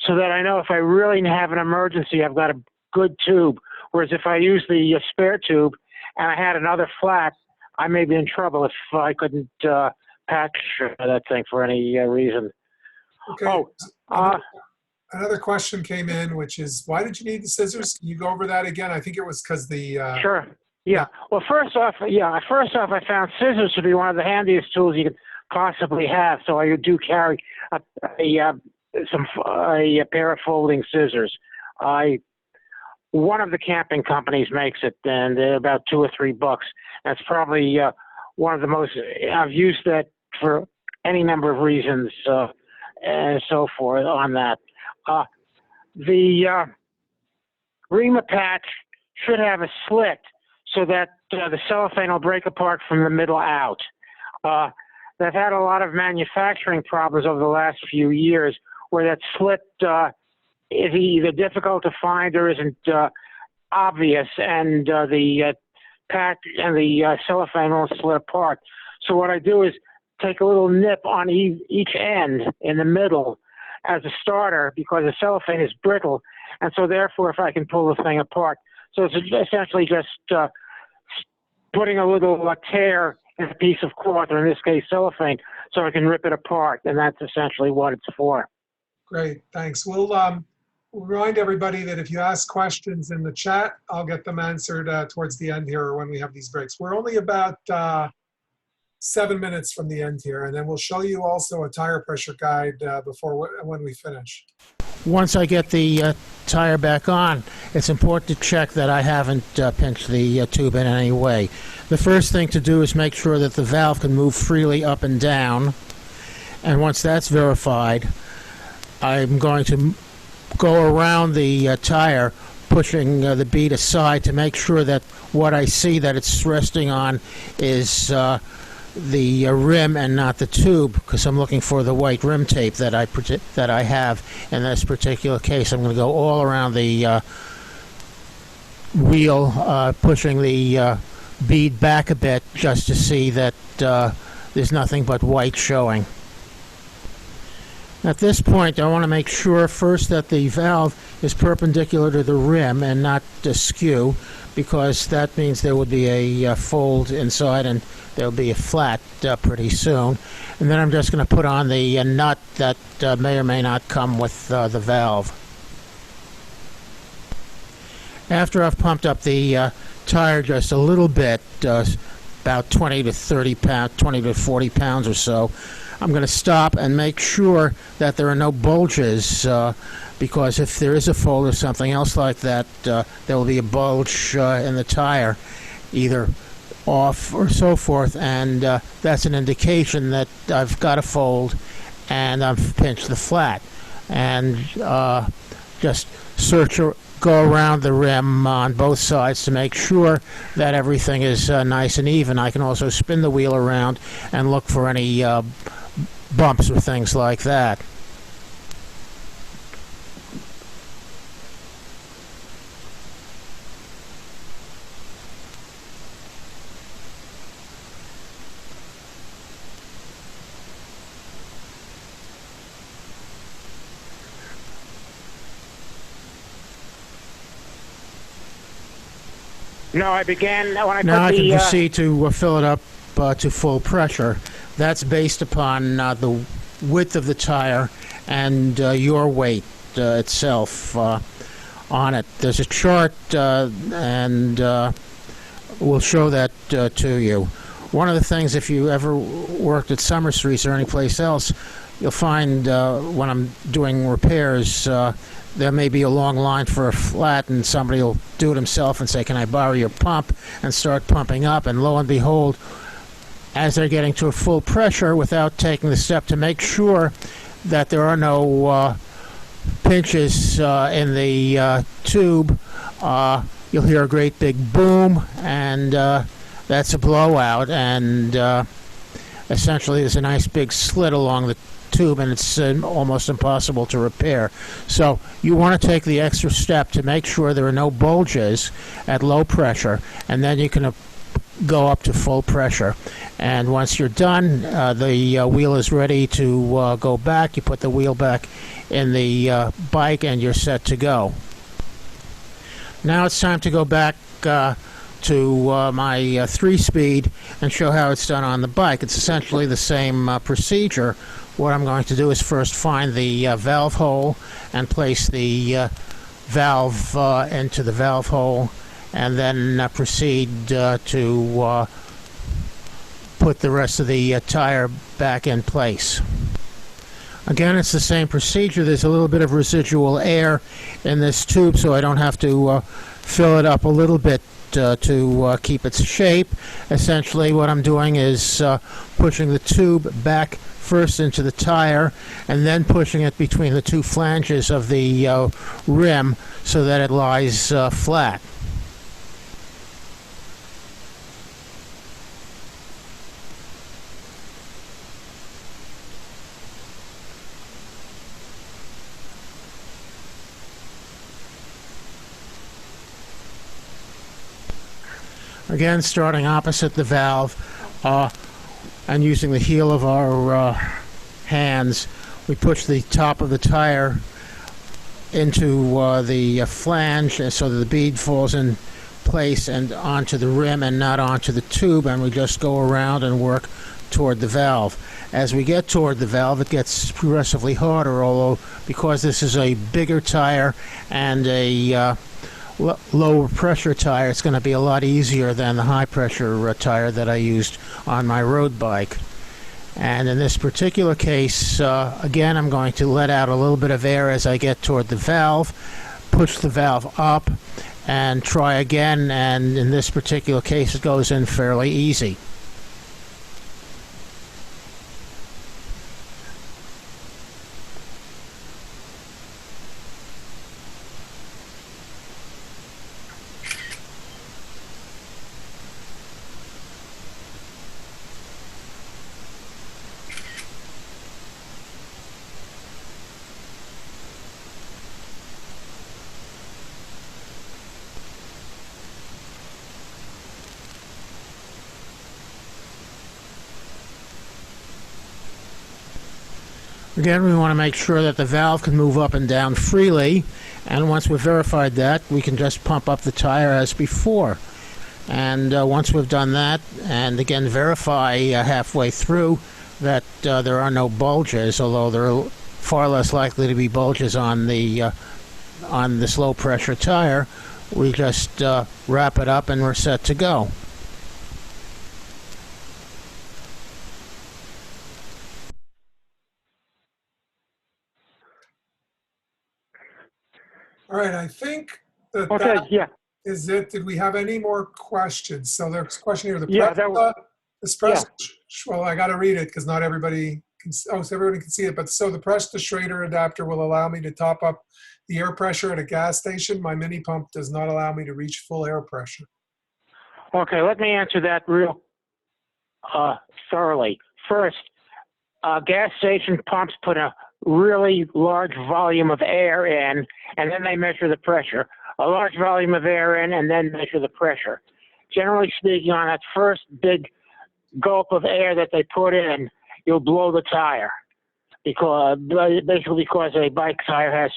so that I know if I really have an emergency, I've got a good tube. Whereas if I use the spare tube and I had another flat, I may be in trouble if I couldn't patch that thing for any reason. Okay. Another question came in, which is, why did you need the scissors? Can you go over that again? I think it was because the... Sure. Yeah. Well, first off, I found scissors to be one of the handiest tools you could possibly have. So I do carry a pair of folding scissors. One of the camping companies makes it, and they're about $2 or $3. That's probably one of the most. I've used that for any number of reasons and so forth on that. The Rima patch should have a slit so that the cellophane will break apart from the middle out. They've had a lot of manufacturing problems over the last few years where that slit is either difficult to find or isn't obvious, and the pack and the cellophane won't split apart. So what I do is take a little nip on each end in the middle as a starter, because the cellophane is brittle, And so therefore, if I can pull the thing apart, so it's essentially just putting a little tear in a piece of cloth, or in this case cellophane, so I can rip it apart, and that's essentially what it's for. Great, thanks. We'll remind everybody that if you ask questions in the chat, I'll get them answered towards the end here or when we have these breaks. We're only about 7 minutes from the end here, and then we'll show you also a tire pressure guide when we finish. Once I get the tire back on, it's important to check that I haven't pinched the tube in any way. The first thing to do is make sure that the valve can move freely up and down, and once that's verified, I'm going to go around the tire, pushing the bead aside to make sure that what I see that it's resting on is the rim and not the tube, because I'm looking for the white rim tape that I have. In this particular case, I'm going to go all around the wheel, pushing the bead back a bit just to see that there's nothing but white showing. At this point, I want to make sure first that the valve is perpendicular to the rim and not askew, because that means there would be a fold inside and there'll be a flat pretty soon. And then I'm just going to put on the nut that may or may not come with the valve. After I've pumped up the tire just a little bit, about 20 to 30 pounds, 20 to 40 pounds or so, I'm going to stop and make sure that there are no bulges, because if there is a fold or something else like that, there will be a bulge in the tire, either off or so forth, and that's an indication that I've got a fold and I've pinched the flat. And just go around the rim on both sides to make sure that everything is nice and even. I can also spin the wheel around and look for any bumps or things like that. No, I began when I Now put I can the proceed to fill it up to full pressure. That's based upon the width of the tire and your weight itself on it. There's a chart and we'll show that to you. One of the things, if you ever worked at Summer Streets or any place else, you'll find when I'm doing repairs, there may be a long line for a flat, and somebody will do it himself and say, "Can I borrow your pump?" and start pumping up, and lo and behold, as they're getting to a full pressure without taking the step to make sure that there are no pinches in the tube, you'll hear a great big boom, and that's a blowout, and essentially there's a nice big slit along the tube, and it's almost impossible to repair. So you want to take the extra step to make sure there are no bulges at low pressure, and then you can go up to full pressure. And once you're done, the wheel is ready to go back. You put the wheel back in the bike and you're set to go. Now it's time to go back to my 3-speed and show how it's done on the bike. It's essentially the same procedure. What I'm going to do is first find the valve hole and place the valve into the valve hole, and then proceed to put the rest of the tire back in place. Again, it's the same procedure. There's a little bit of residual air in this tube, so I don't have to fill it up a little bit to keep its shape. Essentially what I'm doing is pushing the tube back first into the tire and then pushing it between the two flanges of the rim so that it lies flat. Again, starting opposite the valve and using the heel of our hands, we push the top of the tire into the flange so that the bead falls in place and onto the rim and not onto the tube, and we just go around and work toward the valve. As we get toward the valve, it gets progressively harder, although because this is a bigger tire and a lower pressure tire, it's going to be a lot easier than the high pressure tire that I used on my road bike. And in this particular case, again, I'm going to let out a little bit of air as I get toward the valve, push the valve up, and try again, and in this particular case it goes in fairly easy. Again, we want to make sure that the valve can move up and down freely, and once we've verified that, we can just pump up the tire as before. And once we've done that, and again verify halfway through that there are no bulges, although there are far less likely to be bulges on this low pressure tire, we just wrap it up and we're set to go. All right, I think that Okay, that yeah. is it. Did we have any more questions? So there's a question here. Yeah, that was- Well, I got to read it because not everybody can. Oh, so everybody can see it. But so the press to Schrader adapter will allow me to top up the air pressure at a gas station. My mini pump does not allow me to reach full air pressure. Okay, let me answer that real thoroughly. First, gas station pumps put a really large volume of air in, and then they measure the pressure. A large volume of air in, and then measure the pressure. Generally speaking, on that first big gulp of air that they put in, you'll blow the tire, basically because a bike tire has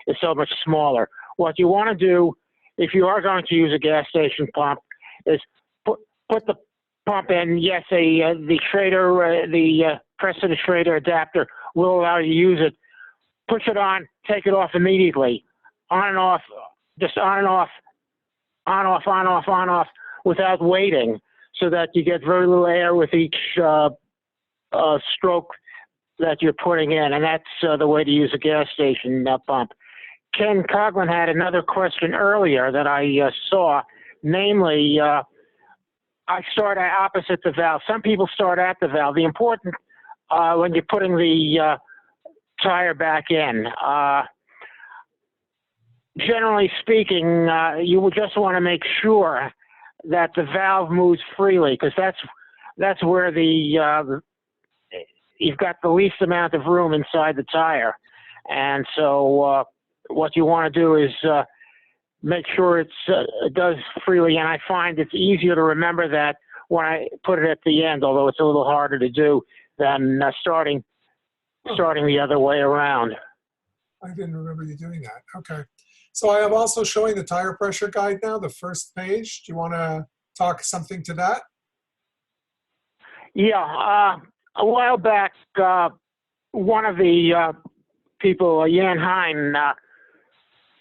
is so much smaller. What you want to do, if you are going to use a gas station pump, is put the pump in. Yes, the Schrader, the press to the Schrader adapter will allow you to use it. Push it on, take it off immediately, on and off, just on and off, on off, on off, on off, without waiting, so that you get very little air with each stroke that you're putting in, and that's the way to use a gas station pump. Ken Coughlin had another question earlier that I saw, namely, I start opposite the valve. Some people start at the valve. The important, when you're putting the tire back in, generally speaking, you will just want to make sure that the valve moves freely, because that's where you've got the least amount of room inside the tire. And so what you want to do is make sure it does freely, and I find it's easier to remember that when I put it at the end, although it's a little harder to do than starting the other way around. I didn't remember you doing that. Okay. So I am also showing the tire pressure guide now, the first page. Do you want to talk something to that? Yeah. A while back, one of the people, Jan Hein,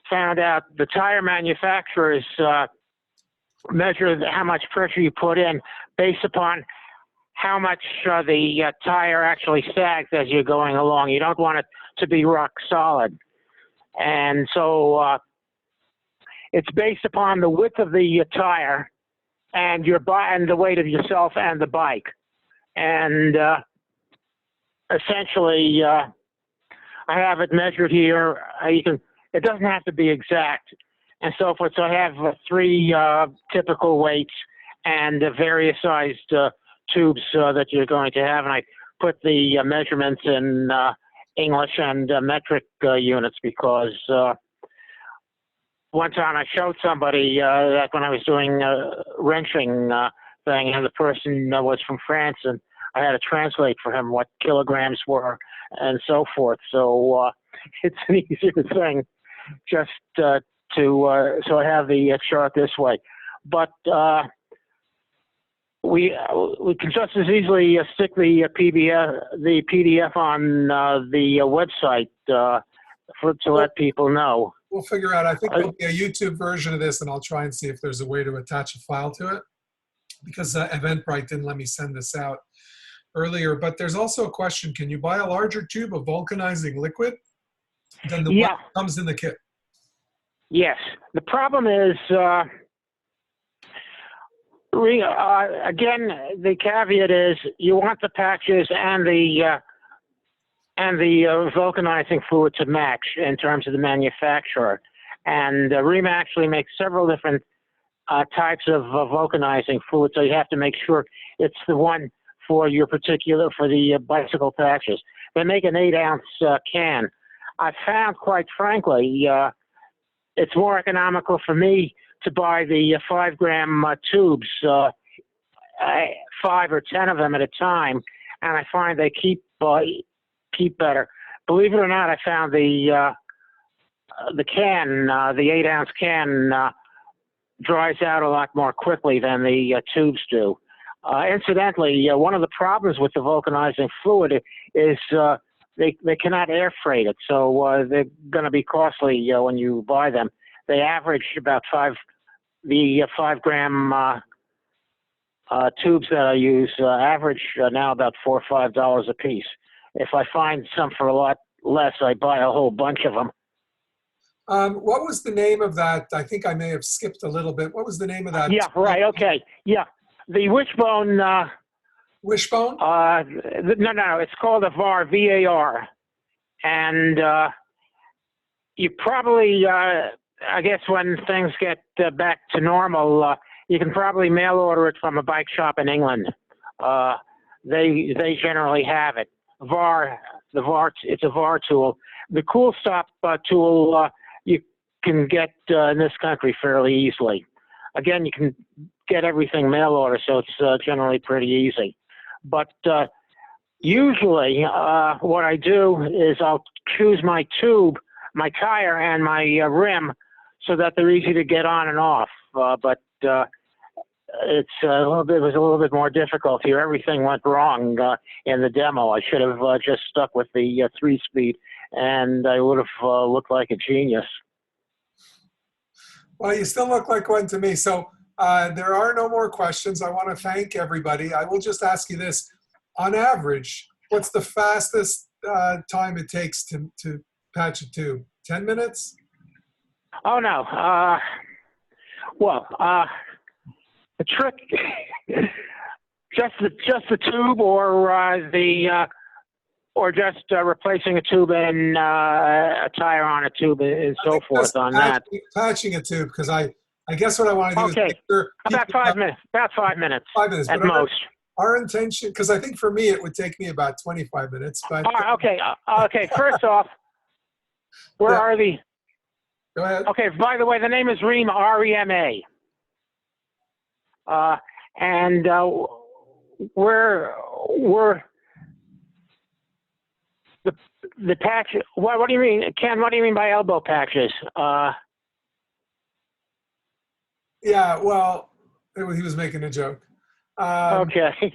found out the tire manufacturers measure how much pressure you put in based upon how much the tire actually sags as you're going along. You don't want it to be rock solid. And so it's based upon the width of the tire and and the weight of yourself and the bike. And essentially, I have it measured here. It doesn't have to be exact and so forth. So I have three typical weights and various sized tubes that you're going to have. And I put the measurements in English and metric units, because one time I showed somebody that when I was doing a wrenching thing, and the person was from France, and I had to translate for him what kilograms were and so forth. So it's an easier thing just so I have the chart this way. But we can just as easily stick the PDF on the website to let people know. We'll figure out. I think there'll be a YouTube version of this, and I'll try and see if there's a way to attach a file to it, because Eventbrite didn't let me send this out earlier. But there's also a question: can you buy a larger tube of vulcanizing liquid than the one that comes in the kit? Yes. The problem is, again, the caveat is you want the patches and the vulcanizing fluid to match in terms of the manufacturer. And REMA actually makes several different types of vulcanizing fluid, so you have to make sure it's the one for your particular, for the bicycle patches. They make an 8-ounce can. I found, quite frankly, it's more economical for me to buy the 5-gram tubes, 5 or 10 of them at a time, and I find they keep better. Believe it or not, I found the can, the 8-ounce can, dries out a lot more quickly than the tubes do. Incidentally, one of the problems with the vulcanizing fluid is they cannot air freight it, so they're going to be costly when you buy them. They average about 5-gram tubes that I use average now about $4 or $5 a piece. If I find some for a lot less, I buy a whole bunch of them. What was the name of that? I think I may have skipped a little bit. What was the name of that? Yeah, right. Okay. Yeah, the wishbone. Wishbone? No, it's called a VAR, VAR. And you probably, I guess when things get back to normal, you can probably mail order it from a bike shop in England. They generally have it. VAR, it's a VAR tool. The Cool Stop tool you can get in this country fairly easily. Again, you can get everything mail order, so it's generally pretty easy. But usually what I do is I'll choose my tube, my tire, and my rim so that they're easy to get on and off. But it was a little bit more difficult here. Everything went wrong in the demo. I should have just stuck with the 3-speed, and I would have looked like a genius. Well, you still look like one to me. So there are no more questions. I want to thank everybody. I will just ask you this. On average, what's the fastest time it takes to patch a tube? 10 minutes? Oh, no. The trick, just the tube, or just replacing a tube and a tire on a tube and so forth on that. Patching a tube, because I guess what I want to do is make sure about 5 minutes. About 5 minutes. 5 minutes at most. Our intention, because I think for me it would take me about 25 minutes. But okay. First off, where are the? Go ahead. Okay. By the way, the name is REMA, REMA. And we're the patch. What do you mean, Ken? What do you mean by elbow patches? Yeah. Well, he was making a joke. Okay.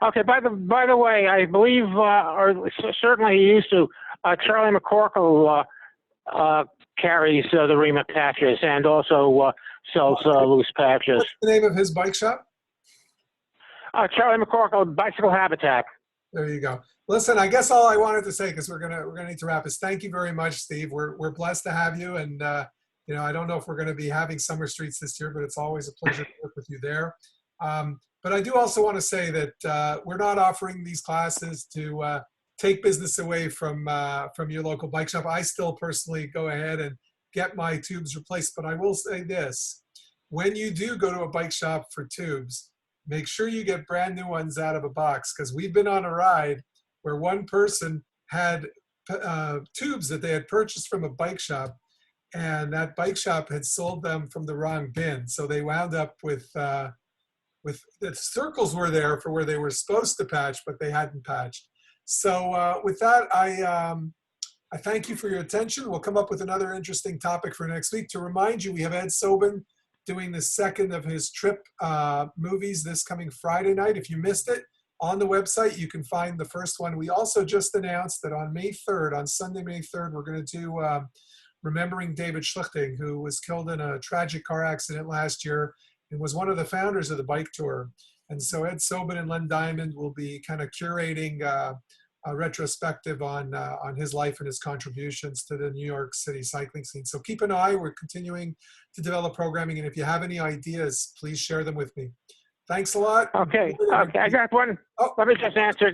Okay. By the way, I believe, or certainly he used to. Charlie McCorkle carries the REMA patches and also sells loose patches. What's the name of his bike shop? Charlie McCorkle, Bicycle Habitat. There you go. Listen, I guess all I wanted to say, because we're gonna need to wrap, is thank you very much, Steve. We're blessed to have you, and you know, I don't know if we're going to be having Summer Streets this year, but it's always a pleasure to work with you there. But I do also want to say that we're not offering these classes to take business away from your local bike shop. I still personally go ahead and get my tubes replaced, but I will say this: when you do go to a bike shop for tubes, make sure you get brand new ones out of a box, because we've been on a ride where one person had tubes that they had purchased from a bike shop, and that bike shop had sold them from the wrong bin. So they wound up with the circles were there for where they were supposed to patch, but they hadn't patched. So with that, I thank you for your attention. We'll come up with another interesting topic for next week. To remind you, we have Ed Sobin doing the second of his trip movies this coming Friday night. If you missed it, on the website, you can find the first one. We also just announced that on May 3rd, on Sunday, May 3rd, we're going to do Remembering David Schlichting, who was killed in a tragic car accident last year and was one of the founders of the bike tour. And so Ed Sobin and Len Diamond will be kind of curating a retrospective on his life and his contributions to the New York City cycling scene. So keep an eye. We're continuing to develop programming. And if you have any ideas, please share them with me. Thanks a lot. Okay. Okay. I got one. Oh. Let me just answer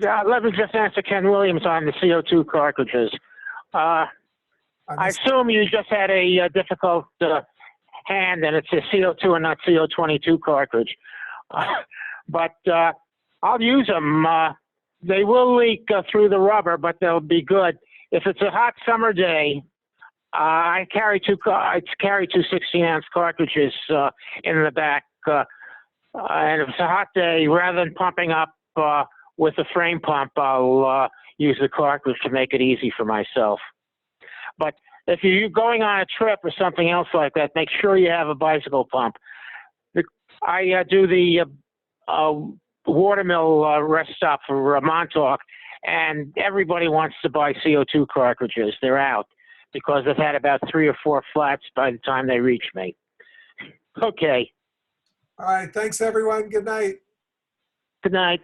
Ken Williams on the CO2 cartridges. I assume you just had a difficult hand, and it's a CO2 and not CO22 cartridge. But I'll use them. They will leak through the rubber, but they'll be good. If it's a hot summer day, I carry two 16-ounce cartridges in the back. And if it's a hot day, rather than pumping up with a frame pump, I'll use the cartridge to make it easy for myself. But if you're going on a trip or something else like that, make sure you have a bicycle pump. I do the Watermill rest stop for Montauk, and everybody wants to buy CO2 cartridges. They're out because they've had about 3 or 4 flats by the time they reach me. Okay. All right. Thanks, everyone. Good night. Good night.